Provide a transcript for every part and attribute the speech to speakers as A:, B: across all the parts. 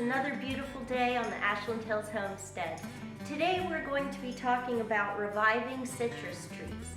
A: another beautiful day on the Ashland Hills Homestead. Today we're going to be talking about reviving citrus trees.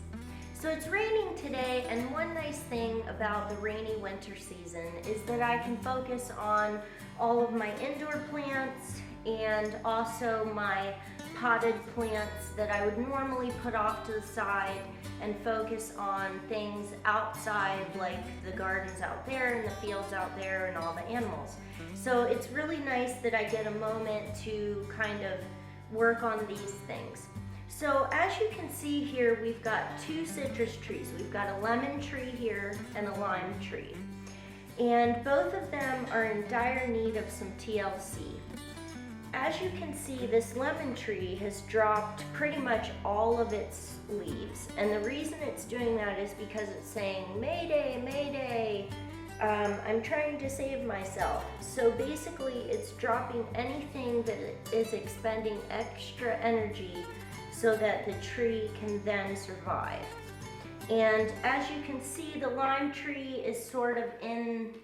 A: So it's raining today, and one nice thing about the rainy winter season is that I can focus on all of my indoor plants and also my potted plants that I would normally put off to the side and focus on things outside, like the gardens out there and the fields out there and all the animals. So it's really nice that I get a moment to kind of work on these things. So as you can see here, we've got two citrus trees. We've got a lemon tree here and a lime tree. And both of them are in dire need of some TLC. As you can see, this lemon tree has dropped pretty much all of its leaves. And the reason it's doing that is because it's saying, Mayday, Mayday, I'm trying to save myself. So basically it's dropping anything that is expending extra energy so that the tree can then survive. And as you can see, the lime tree is sort of in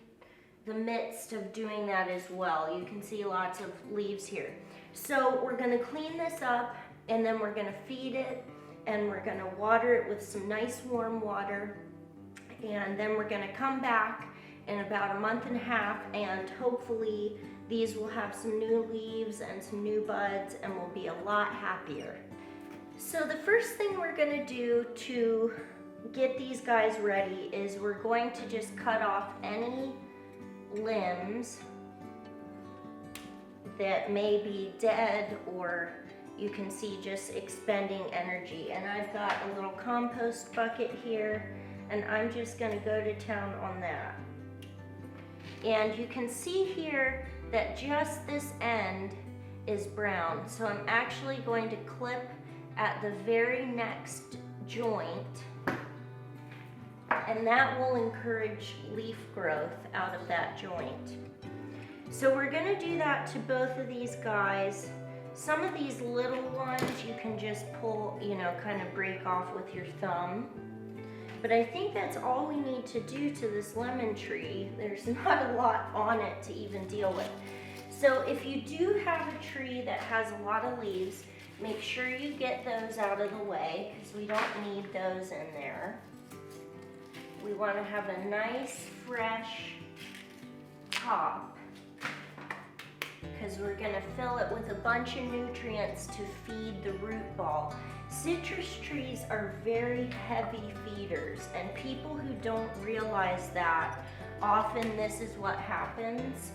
A: the midst of doing that as well. You can see lots of leaves here. So we're gonna clean this up, and then we're gonna feed it, and we're gonna water it with some nice warm water, and then we're gonna come back in about a month and a half, and hopefully these will have some new leaves and some new buds, and we'll be a lot happier. So the first thing we're gonna do to get these guys ready is we're going to just cut off any limbs that may be dead, or you can see just expending energy. And I've got a little compost bucket here, and I'm just going to go to town on that. And you can see here that just this end is brown, so I'm actually going to clip at the very next joint, and that will encourage leaf growth out of that joint. So we're gonna do that to both of these guys. Some of these little ones you can just pull, kind of break off with your thumb. But I think that's all we need to do to this lemon tree. There's not a lot on it to even deal with. So if you do have a tree that has a lot of leaves, make sure you get those out of the way, because we don't need those in there. We want to have a nice fresh top, because we're going to fill it with a bunch of nutrients to feed the root ball. Citrus trees are very heavy feeders, and people who don't realize that, often this is what happens.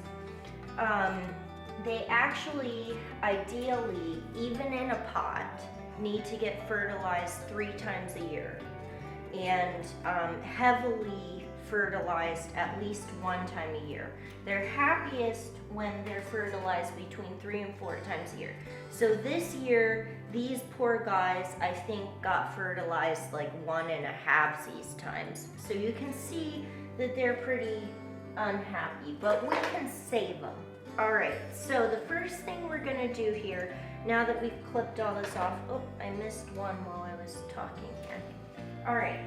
A: They actually, ideally, even in a pot, need to get fertilized 3 times a year, and heavily fertilized at least 1 time a year. They're happiest when they're fertilized between 3 and 4 times a year. So this year, these poor guys, I think, got fertilized like 1.5 times. So you can see that they're pretty unhappy, but we can save them. All right, so the first thing we're gonna do here, now that we've clipped all this off, oh, I missed one while I was talking here. All right,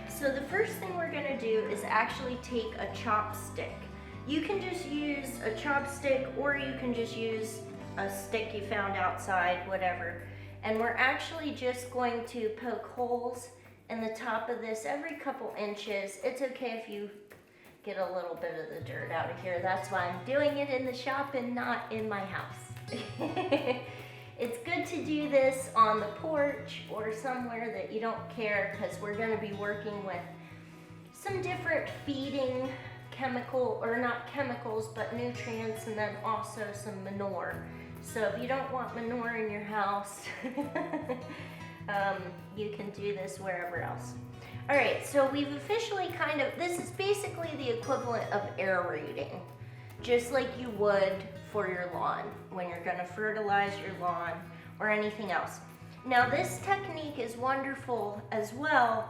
A: so the first thing we're gonna do is actually take a chopstick. You can just use a chopstick, or you can just use a stick you found outside, whatever. And we're actually just going to poke holes in the top of this every couple inches. It's okay if you get a little bit of the dirt out of here. That's why I'm doing it in the shop and not in my house. It's good to do this on the porch or somewhere that you don't care, because we're going to be working with some different feeding not chemicals, but nutrients, and then also some manure. So if you don't want manure in your house, you can do this wherever else. All right, so we've officially this is basically the equivalent of aerating, just like you would for your lawn when you're gonna fertilize your lawn or anything else. Now this technique is wonderful as well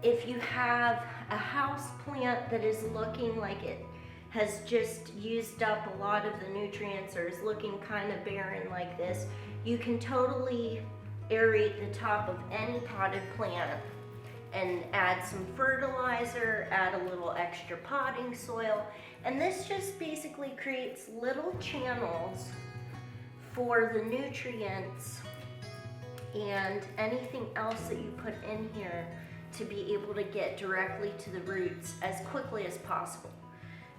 A: if you have a house plant that is looking like it has just used up a lot of the nutrients, or is looking kind of barren like this. You can totally aerate the top of any potted plant, and add some fertilizer, add a little extra potting soil, and this just basically creates little channels for the nutrients and anything else that you put in here to be able to get directly to the roots as quickly as possible.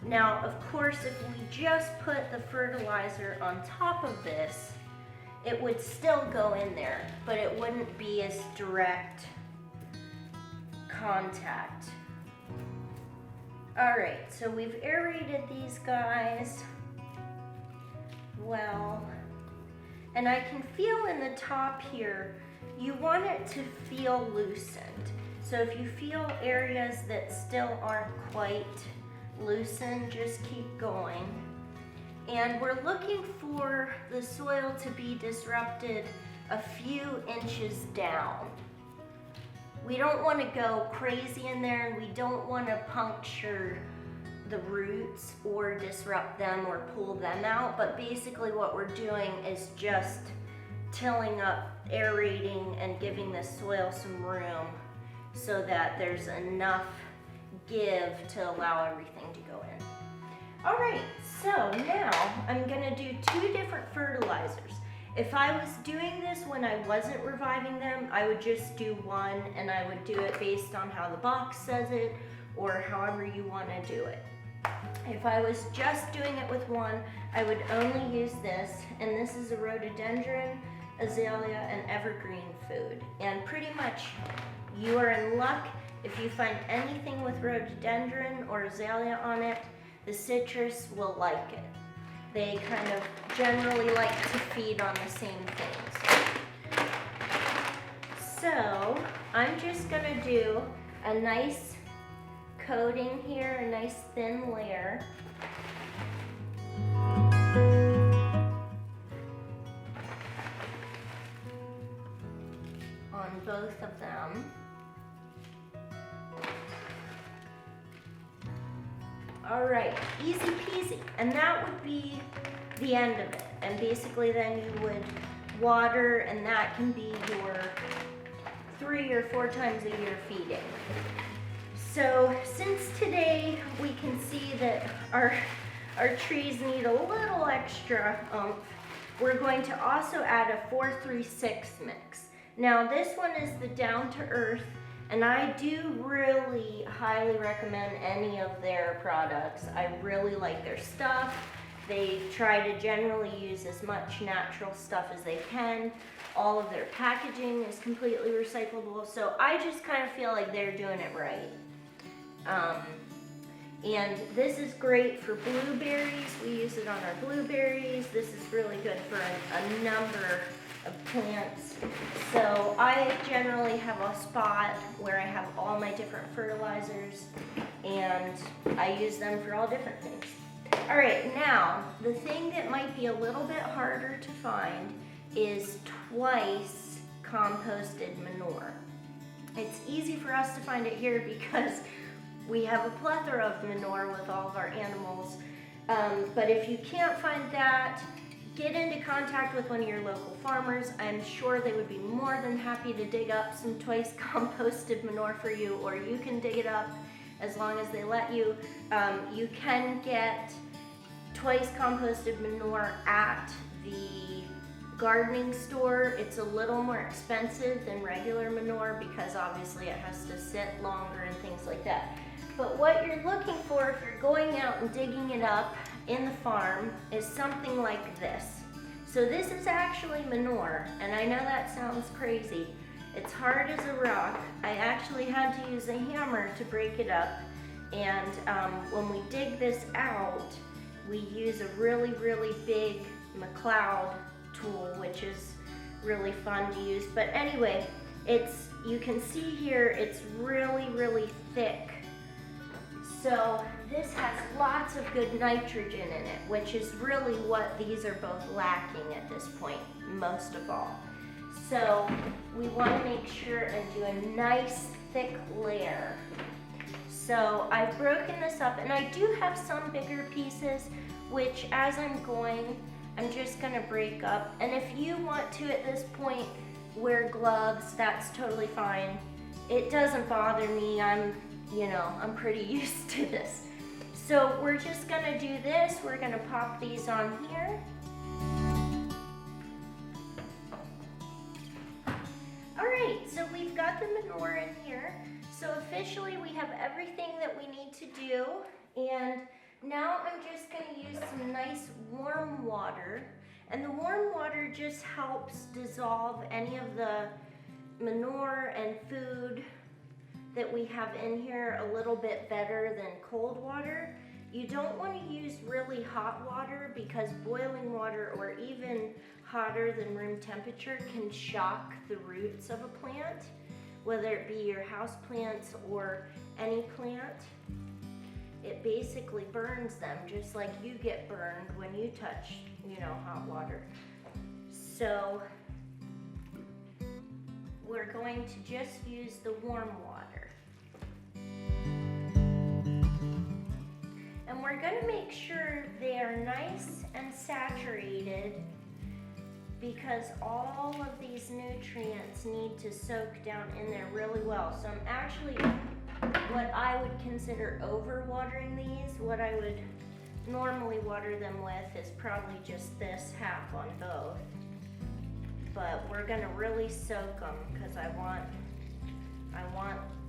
A: Now, of course, if we just put the fertilizer on top of this, it would still go in there, but it wouldn't be as direct contact. All right, so we've aerated these guys well, and I can feel in the top here, you want it to feel loosened. So if you feel areas that still aren't quite loosened, just keep going. And we're looking for the soil to be disrupted a few inches down. We don't want to go crazy in there, and we don't want to puncture the roots or disrupt them or pull them out, but basically what we're doing is just tilling up, aerating, and giving the soil some room so that there's enough give to allow everything to go in. All right, so now I'm gonna do 2 different fertilizers. If I was doing this when I wasn't reviving them, I would just do one, and I would do it based on how the box says it or however you wanna do it. If I was just doing it with one, I would only use this, and this is a rhododendron, azalea, and evergreen food. And pretty much you are in luck if you find anything with rhododendron or azalea on it. The citrus will like it. They kind of generally like to feed on the same things. So I'm just gonna do a nice coating here, a nice thin layer. On both of them. All right, easy peasy. And that would be the end of it. And basically then you would water, and that can be your 3 or 4 times a year feeding. So since today we can see that our trees need a little extra oomph, we're going to also add a 4-3-6 mix. Now this one is the Down to Earth, and I do really highly recommend any of their products. I really like their stuff. They try to generally use as much natural stuff as they can. All of their packaging is completely recyclable, so I just kind of feel like they're doing it right. And this is great for blueberries. We use it on our blueberries. This is really good for a number of plants. So I generally have a spot where I have all my different fertilizers, and I use them for all different things. All right, now the thing that might be a little bit harder to find is twice composted manure. It's easy for us to find it here because we have a plethora of manure with all of our animals, but if you can't find that, get into contact with one of your local farmers. I'm sure they would be more than happy to dig up some twice composted manure for you, or you can dig it up as long as they let you. You can get twice composted manure at the gardening store. It's a little more expensive than regular manure because obviously it has to sit longer and things like that. But what you're looking for if you're going out and digging it up in the farm is something like this. So this is actually manure, and I know that sounds crazy. It's hard as a rock. I actually had to use a hammer to break it up, and when we dig this out, we use a really, really big McLeod tool, which is really fun to use. But anyway, you can see here, it's really, really thick. So this has lots of good nitrogen in it, which is really what these are both lacking at this point, most of all. So we want to make sure and do a nice thick layer. So I've broken this up, and I do have some bigger pieces, which as I'm going, I'm just going to break up. And if you want to at this point wear gloves, that's totally fine. it doesn't bother me. I'm pretty used to this. So we're just gonna do this. We're gonna pop these on here. All right, so we've got the manure in here. So officially we have everything that we need to do. And now I'm just gonna use some nice warm water. And the warm water just helps dissolve any of the manure and food that we have in here a little bit better than cold water. You don't want to use really hot water because boiling water or even hotter than room temperature can shock the roots of a plant, whether it be your house plants or any plant. It basically burns them just like you get burned when you touch, hot water. So we're going to just use the warm water. And we're going to make sure they are nice and saturated because all of these nutrients need to soak down in there really well. So I'm actually, what I would consider over-watering these, what I would normally water them with is probably just this half on both. But we're gonna really soak them because I want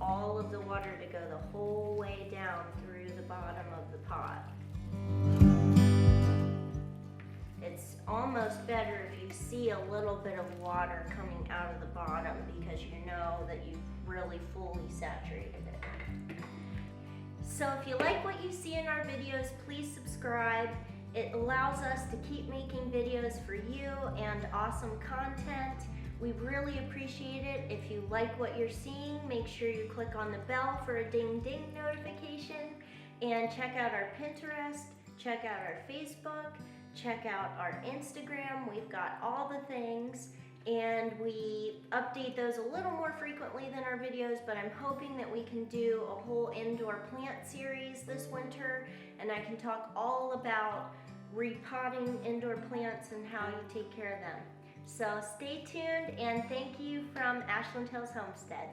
A: all of the water to go the whole way down through the bottom of the pot. It's almost better if you see a little bit of water coming out of the bottom because you know that you've really fully saturated it. So if you like what you see in our videos, please subscribe. It allows us to keep making videos for you and awesome content. We really appreciate it. If you like what you're seeing, make sure you click on the bell for a ding ding notification and check out our Pinterest, check out our Facebook, check out our Instagram. We've got all the things and we update those a little more frequently than our videos, but I'm hoping that we can do a whole indoor plant series this winter and I can talk all about repotting indoor plants and how you take care of them. So stay tuned and thank you from Ashland Hills Homestead.